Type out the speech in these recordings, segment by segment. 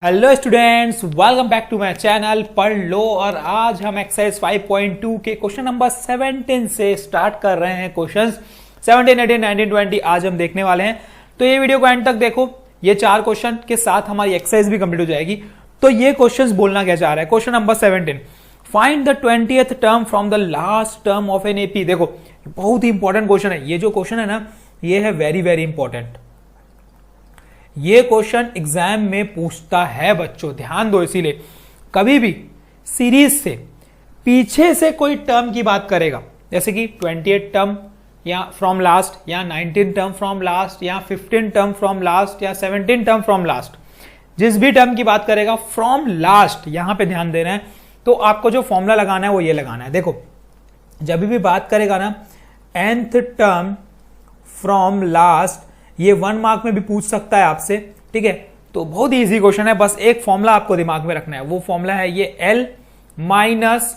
Hello students, welcome back to my channel Padh Lo. और आज हम एक्सरसाइज 5.2 के क्वेश्चन नंबर 17 से स्टार्ट कर रहे हैं। क्वेश्चंस 17, 18, 19, 20 आज हम देखने वाले हैं। तो ये वीडियो को एंड तक देखो। ये 4 क्वेश्चन के साथ हमारी एक्सरसाइज भी कंप्लीट हो जाएगी। तो ये क्वेश्चंस बोलना क्या चाह रहा है। Question number 17, find the 20th term from the last term of an AP. देखो बहुत ही इंपॉर्टेंट क्वेश्चन है। ये जो क्वेश्चन है ना, ये है वेरी वेरी इंपॉर्टेंट। ये क्वेश्चन एग्जाम में पूछता है बच्चों, ध्यान दो। इसीलिए कभी भी सीरीज से पीछे से कोई टर्म की बात करेगा, जैसे कि 28 टर्म या फ्रॉम लास्ट, या 19 टर्म फ्रॉम लास्ट, या 15 टर्म फ्रॉम लास्ट, या 17 टर्म फ्रॉम लास्ट, जिस भी टर्म की बात करेगा फ्रॉम लास्ट, यहां पे ध्यान देना है। तो आपको जो फॉर्मूला लगाना है वो ये लगाना है। देखो जब भी बात करेगा ना nth टर्म फ्रॉम लास्ट, ये 1 मार्क में भी पूछ सकता है आपसे, ठीक है। तो बहुत ही इजी क्वेश्चन है। बस एक फॉर्मूला आपको दिमाग में रखना है। वो फॉर्मूला है ये L minus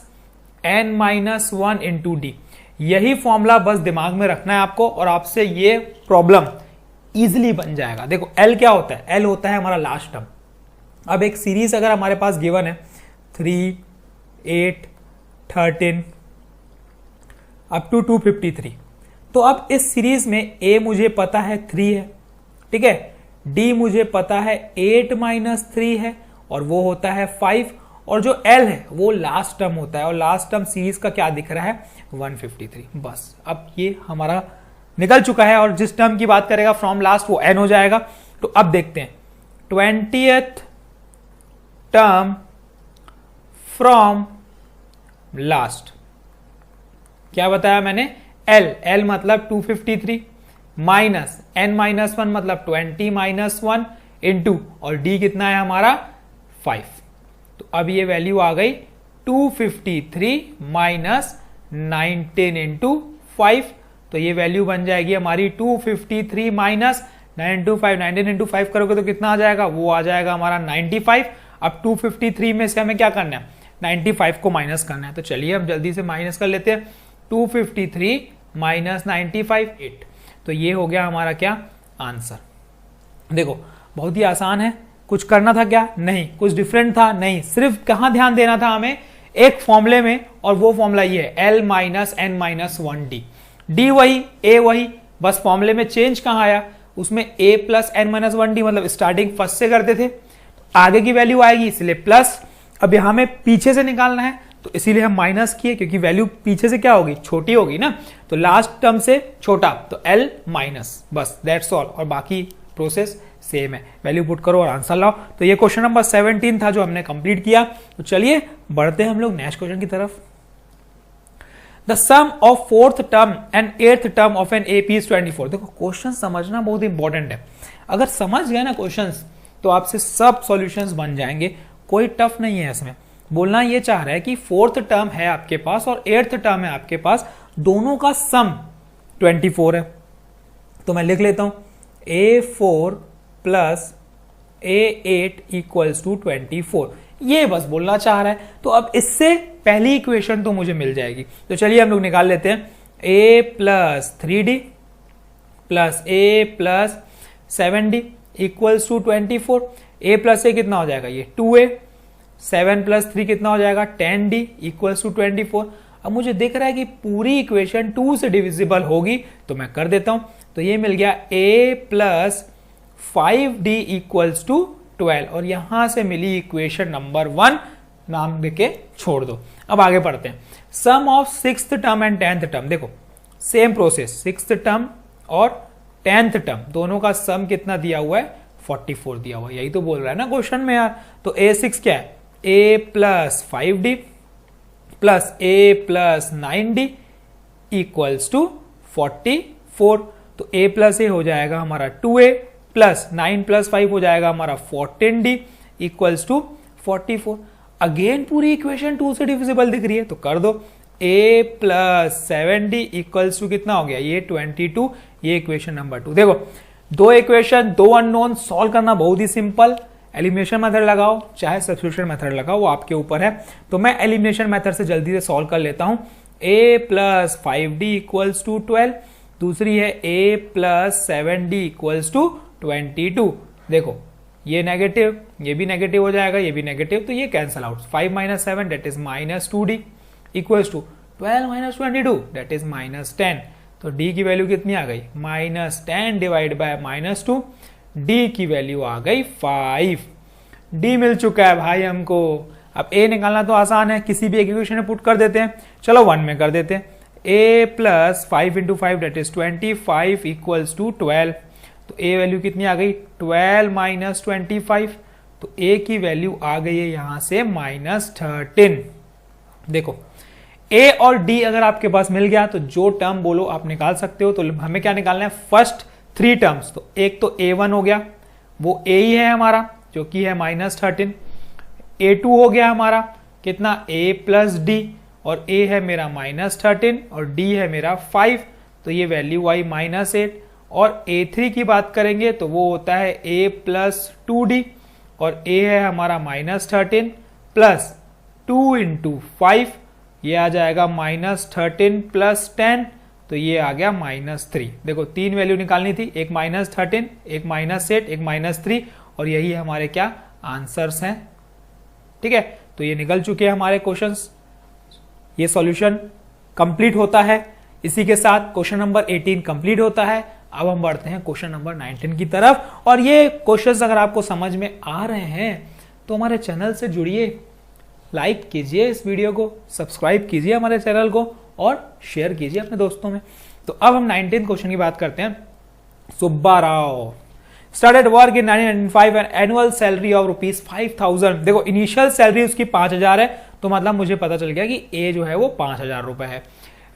n minus 1 into D. यही फॉर्मूला बस दिमाग में रखना है आपको, और आपसे ये प्रॉब्लम इजिली बन जाएगा। देखो L क्या होता है? L होता है हमारा लास्ट टर्म। अब एक सीरीज अगर हमारे पास गिवन है 3, 8, 13 अप टू 253, तो अब इस सीरीज में A मुझे पता है 3 है, ठीक है। D मुझे पता है 8 माइनस 3 है, और वो होता है 5। और जो L है वो लास्ट टर्म होता है, और लास्ट टर्म सीरीज का क्या दिख रहा है? 153। बस अब ये हमारा निकल चुका है। और जिस टर्म की बात करेगा फ्रॉम लास्ट वो n हो जाएगा। तो अब देखते हैं 20th टर्म फ्रॉम लास्ट। क्या बताया मैंने? L मतलब 253 माइनस n माइनस 1 मतलब 20 माइनस 1 इंटू, और D कितना है हमारा? 5। तो अब ये वैल्यू आ गई 253 माइनस 19 इंटू 5। तो ये वैल्यू बन जाएगी हमारी 253 माइनस 9 इंटू 5। 19 इंटू 5 करोगे तो कितना आ जाएगा? वो आ जाएगा हमारा 95। अब 253 में से हमें क्या करना है? 95 को माइनस करना है। तो चलिए हम जल्दी से माइनस कर लेते हैं। 253 माइनस 95 8। तो ये हो गया हमारा क्या आंसर। देखो बहुत ही आसान है। कुछ करना था क्या? नहीं। कुछ डिफरेंट था? नहीं। सिर्फ कहां ध्यान देना था हमें? एक फॉर्मूले में, और वो फॉर्मूला ये है L minus n minus 1D। D वही, A वही, बस फॉर्मूले में चेंज कहां आया? उसमें A plus n minus 1D, मतलब स्टार्टिंग फर्स्ट से करते थे, आगे की वैल्यू आएगी इसलिए प्लस। अब यहां में पीछे से निकालना है तो इसीलिए हम माइनस किए, क्योंकि वैल्यू पीछे से क्या होगी? छोटी होगी ना। तो लास्ट टर्म से छोटा, तो L माइनस, बस दैट्स ऑल। और बाकी प्रोसेस सेम है। वैल्यू पुट करो और आंसर लाओ। तो ये क्वेश्चन नंबर 17 था जो हमने कंप्लीट किया। तो चलिए बढ़ते हैं हम लोग नेक्स्ट क्वेश्चन की तरफ। The sum of 4th term and 8th term of an AP is 24। देखो क्वेश्चन समझना बहुत इंपॉर्टेंट है। अगर समझ गए ना क्वेश्चन, तो आपसे सब सॉल्यूशंस बन जाएंगे। कोई टफ नहीं है इसमें। बोलना ये चाह रहा है कि 4th टर्म है आपके पास और 8th टर्म है आपके पास, दोनों का सम 24 है। तो मैं लिख लेता हूं A4 plus A8 equals to 24। ये बस बोलना चाह रहा है। तो अब इससे पहली इक्वेशन तो मुझे मिल जाएगी। तो चलिए हम लोग निकाल लेते हैं। A plus 3D plus A plus 7D equals to 24। A plus A कितना हो जाएगा? ये 2A। 7 प्लस 3 कितना हो जाएगा? 10D equals to 24। अब मुझे दिख रहा है कि पूरी इक्वेशन 2 से डिविजिबल होगी, तो मैं कर देता हूं। तो ये मिल गया A plus 5D equals to 12, और यहां से मिली इक्वेशन नंबर 1। नाम देके छोड़ दो। अब आगे पढ़ते हैं। Sum of 6th term and 10th term. देखो सेम प्रोसेस, 6th टर्म और 10th टर्म दोनों का सम कितना दिया हुआ है? 44 दिया हुआ है। यही तो बोल रहा है ना क्वेश्चन में यार। तो A6 क्या है? A plus 5D plus A plus 9D equals to 44। तो A प्लस A हो जाएगा हमारा 2A प्लस 9 प्लस 5 हो जाएगा हमारा 14D इक्वल्स टू 44। अगेन पूरी इक्वेशन 2 से डिविजिबल दिख रही है, तो कर दो। A plus 7D equals to कितना हो गया? ये 22। ये इक्वेशन नंबर 2। देखो दो इक्वेशन, दो अननोन, सॉल्व करना बहुत ही सिंपल। एलिमिनेशन मेथड लगाओ चाहे सब्स्टिट्यूशन मेथड लगाओ, वो आपके ऊपर है। तो मैं एलिमिनेशन मेथड से जल्दी से सॉल्व कर लेता हूं। A plus 5D equals to 12। दूसरी है A plus 7D equals to 22। देखो ये नेगेटिव, ये भी नेगेटिव हो जाएगा, ये भी नेगेटिव, तो ये cancel out. 5 minus 7 that is minus 2d equals to 12 minus 22 that is minus 10। तो d की वैल्यू कितनी आ गई? Minus 10 divide by minus 2, d की वैल्यू आ गई 5। d मिल चुका है भाई हमको। अब a निकालना तो आसान है, किसी भी इक्वेशन में पुट कर देते हैं। चलो 1 में कर देते हैं। a plus 5 into 5 that is 25 equals to 12। तो a वैल्यू कितनी आ गई? 12 माइनस 25। तो a की वैल्यू आ गई है यहां से माइनस 13। देखो a और d अगर आपके पास मिल गया तो जो टर्म बोलो आप निकाल सकते हो। तो हमें क्या निकालना है? First 3 terms. तो एक तो a1 हो गया, वो a ही है हमारा, जो कि है माइनस 13। a2 हो गया हमारा कितना? a प्लस d, और a है मेरा माइनस 13 और d है मेरा 5, तो ये वैल्यू आई माइनस 8। और a3 की बात करेंगे तो वो होता है a प्लस 2d, और a है हमारा माइनस 13 प्लस 2 इंटू 5, ये आ जाएगा माइनस 13 प्लस 10, तो ये आ गया माइनस 3। देखो 3 वैल्यू निकालनी थी, एक माइनस 13, एक माइनस 8, एक माइनस 3, और यही हमारे क्या आंसर्स हैं। ठीक है, तो ये निकल चुके हैं हमारे क्वेश्चंस। ये सॉल्यूशन कंप्लीट होता है। इसी के साथ क्वेश्चन नंबर 18 कंप्लीट होता है। अब हम बढ़ते हैं क्वेश्चन नंबर 19 की तरफ। और ये क्वेश्चंस अगर आपको समझ में आ रहे हैं तो हमारे चैनल से जुड़िए, लाइक कीजिए इस वीडियो को, सब्सक्राइब कीजिए हमारे चैनल को और शेयर कीजिए अपने दोस्तों में। तो अब हम 19 क्वेश्चन की बात करते हैं। Subba Rao started work in 1995 and annual salary of rupees 5000। देखो इनिशियल सैलरी उसकी 5000 है, तो मतलब मुझे पता चल गया कि ए जो है वो 5000 रुपए है।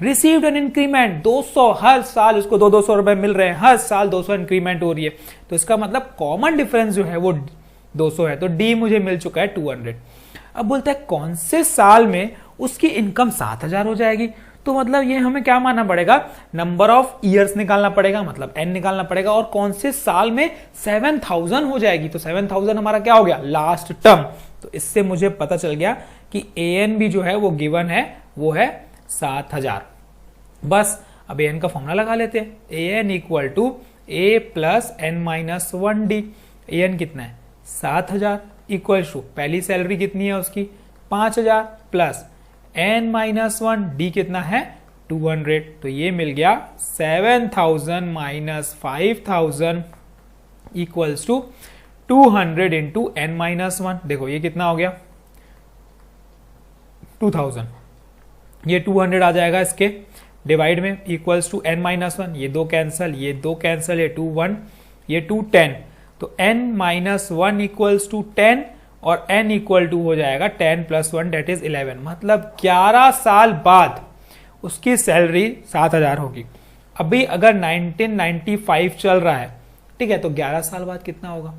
रिसीव्ड एन इंक्रीमेंट 200, हर साल उसको 200 रुपए मिल रहे हैं, हर साल 200 इंक्रीमेंट हो रही है, तो इसका मतलब कॉमन डिफरेंस जो है वो 200 है। तो डी मुझे मिल चुका है 200। अब बोलता है कौन से साल में उसकी इनकम 7000 हो जाएगी। तो मतलब ये हमें क्या मानना पड़ेगा? नंबर ऑफ ईयर्स निकालना पड़ेगा, मतलब n निकालना पड़ेगा, और कौन से साल में 7000 हो जाएगी। तो 7000 हमारा क्या हो गया? Last term. तो इससे मुझे पता चल गया कि an भी जो है वो गिवन है, वो है 7000। बस अब an का फॉर्मूला लगा लेते हैं। an equal to a plus n minus 1d। an कितना है? 7000 इक्वल टू पहली सैलरी कितनी है उसकी? 5000 प्लस n माइनस 1, d कितना है? 200। तो ये मिल गया 7000 minus 5000 equals to 200 into n minus 1। देखो ये कितना हो गया? 2000। ये 200 आ जाएगा इसके डिवाइड में, इक्वल्स टू n माइनस 1। ये दो कैंसल, ये दो कैंसल, ये 2 1, ये 2 10। तो n माइनस 1 इक्वल्स टू 10 और n इक्वल टू हो जाएगा 10 प्लस 1 डेट इज 11। मतलब 11 साल बाद उसकी सैलरी 7000 होगी। अभी अगर 1995 चल रहा है, ठीक है, तो 11 साल बाद कितना होगा?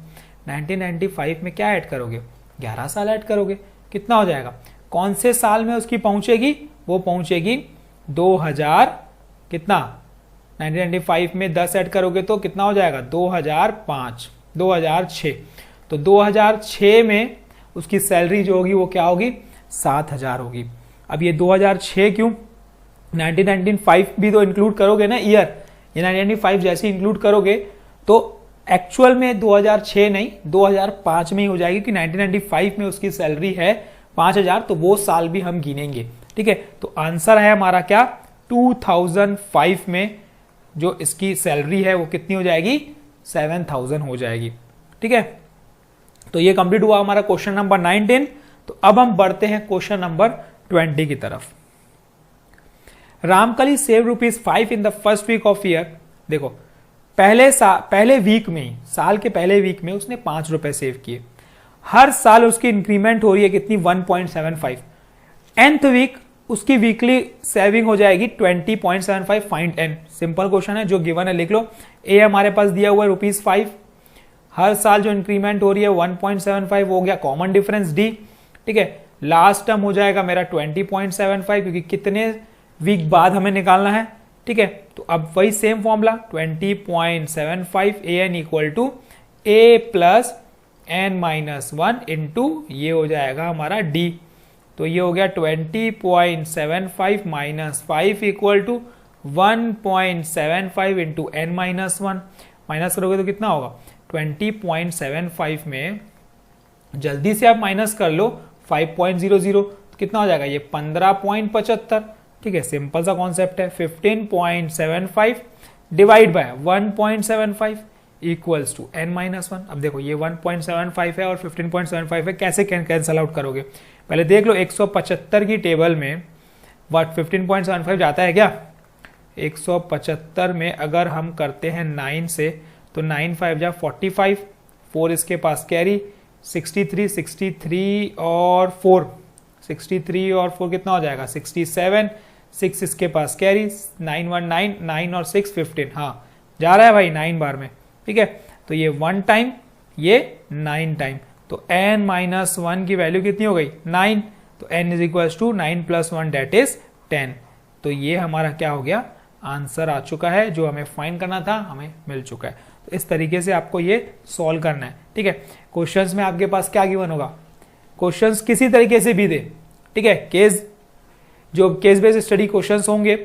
1995 में क्या ऐड करोगे? 11 साल ऐड करोगे, कितना हो जाएगा? कौन से साल में उसकी पहुंचेगी? वो पहुंचेगी 2000 कितना? 1995 में 10 ऐड करोगे तो कितना हो जाएगा? 2005, 2006। तो 2006 में उसकी सैलरी जो होगी वो क्या होगी? 7000 होगी। अब ये 2006 क्यों? 1995 भी तो इंक्लूड करोगे ना ईयर। ये 1995 जैसे इंक्लूड करोगे तो एक्चुअल में 2006 नहीं 2005 में ही हो जाएगी कि 1995 में उसकी सैलरी है 5000, तो वो साल भी हम गिनेंगे। ठीक है, तो आंसर है हमारा क्या? 2005 में जो इसकी सैलरी है वो कितनी हो जाएगी? 7000 हो जाएगी। ठीक है, तो ये कंप्लीट हुआ हमारा क्वेश्चन नंबर 19। तो अब हम बढ़ते हैं क्वेश्चन नंबर 20 की तरफ। Ramkali save ₹5 in the first week of year. देखो पहले वीक में ही, साल के पहले वीक में उसने 5 रुपए सेव किए। हर साल उसकी इंक्रीमेंट हो रही है कितनी? 1.75। nth वीक उसकी वीकली सेविंग हो जाएगी 20.75। Find n। सिंपल क्वेश्चन है, जो गिवन है लिख लो। ए हमारे पास दिया हुआ है ₹5। हर साल जो इंक्रीमेंट हो रही है 1.75 हो गया कॉमन डिफरेंस d। ठीक है, लास्ट टर्म हो जाएगा मेरा 20.75, क्योंकि कितने वीक बाद हमें निकालना है। ठीक है, तो अब वही same formula 20.75 an equal to a plus n minus 1 into ये हो जाएगा हमारा d। तो ये हो गया 20.75 minus 5 equal to 1.75 into n minus 1। Minus करोगे तो कितना होगा? 20.75 में जल्दी से आप माइनस कर लो 5.00, कितना हो जाएगा ये 15.75। ठीक है, सिंपल सा कॉन्सेप्ट है। 15.75 divide by 1.75 equals to n-1। अब देखो ये 1.75 है और 15.75 है, कैसे कैंसल आउट करोगे? पहले देख लो 175 की टेबल में 15.75 जाता है क्या? 175 में अगर हम करते हैं 9 से तो 9 5 जा 45, 4 इसके पास कैरी, 63 और 4 कितना हो जाएगा 67, 6 इसके पास कैरी, 9 1 9, 9 और 6 15। हाँ जा रहा है भाई 9 बार में। ठीक है, तो ये 1 टाइम, ये 9 टाइम, तो n-1 की वैल्यू कितनी हो गई 9, तो n is equal to 9 + 1 that is 10। तो ये हमारा क्या हो गया, आंसर आ चुका है, जो हमें फाइंड करना था हमें मिल चुका है। तो इस तरीके से आपको ये सॉल्व करना है। ठीक है, क्वेश्चंस में आपके पास क्या गिवन होगा, क्वेश्चंस किसी तरीके से भी दे, ठीक है, जो केस बेस्ड स्टडी क्वेश्चंस होंगे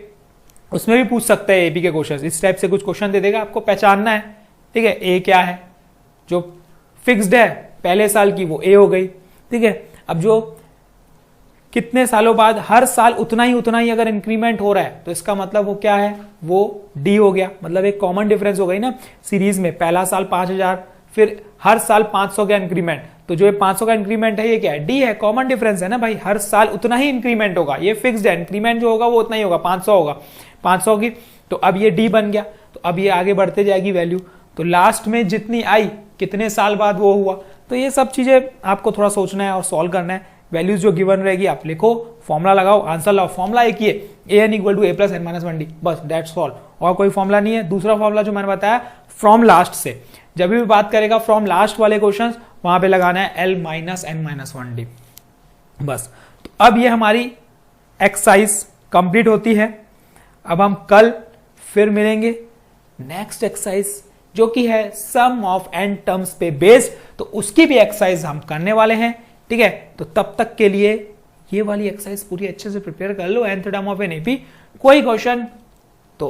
उसमें भी पूछ सकते हैं एपी के क्वेश्चंस। इस टाइप से कुछ क्वेश्चन दे देगा, आपको पहचानना है। ठीक है, ए क्या है, जो फिक्स्ड है पहले साल की वो ए हो गई। ठीक है, अब जो कितने सालों बाद हर साल उतना ही अगर इंक्रीमेंट हो रहा है तो इसका मतलब वो क्या है, वो डी हो गया। मतलब एक कॉमन डिफरेंस हो गई ना सीरीज में, पहला साल 5000, फिर हर साल 500 का इंक्रीमेंट, तो जो ये 500 का इंक्रीमेंट है ये क्या है, डी है, कॉमन डिफरेंस है ना भाई, हर साल उतना ही इंक्रीमेंट होगा, ये फिक्स्ड है, इंक्रीमेंट जो होगा वो उतना ही होगा, 500 होगा, 500 की, तो अब ये डी बन गया। तो अब ये आगे बढ़ते जाएगी वैल्यू, तो लास्ट में जितनी आई कितने साल बाद वो हुआ। तो ये सब चीजें आपको थोड़ा सोचना है और सॉल्व करना है। वैल्यूज जो गिवन रहेगी आप लिखो, फॉर्मुला लगाओ, आंसर लाओ। फॉर्मुला एक ही है, an = a + n-1d, बस दैट्स ऑल, और कोई फॉर्मुला नहीं है। दूसरा फॉर्मुला जो मैंने बताया फ्रॉम लास्ट से, जब भी बात करेगा फ्रॉम लास्ट वाले क्वेश्चन वहां पे लगाना है l - n-1d, बस। तो अब ये हमारी एक्सरसाइज कंप्लीट होती है। अब हम कल फिर मिलेंगे नेक्स्ट एक्सरसाइज जो कि है सम ऑफ n टर्म्स पे बेस्ड, तो उसकी भी एक्सरसाइज हम करने वाले हैं। ठीक है, तो तब तक के लिए ये वाली एक्सरसाइज पूरी अच्छे से प्रिपेयर कर लो, nth term of an AP. कोई क्वेश्चन तो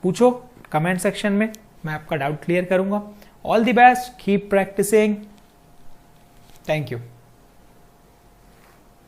पूछो कमेंट सेक्शन में, मैं आपका डाउट क्लियर करूंगा। All the best, keep practising, thank you.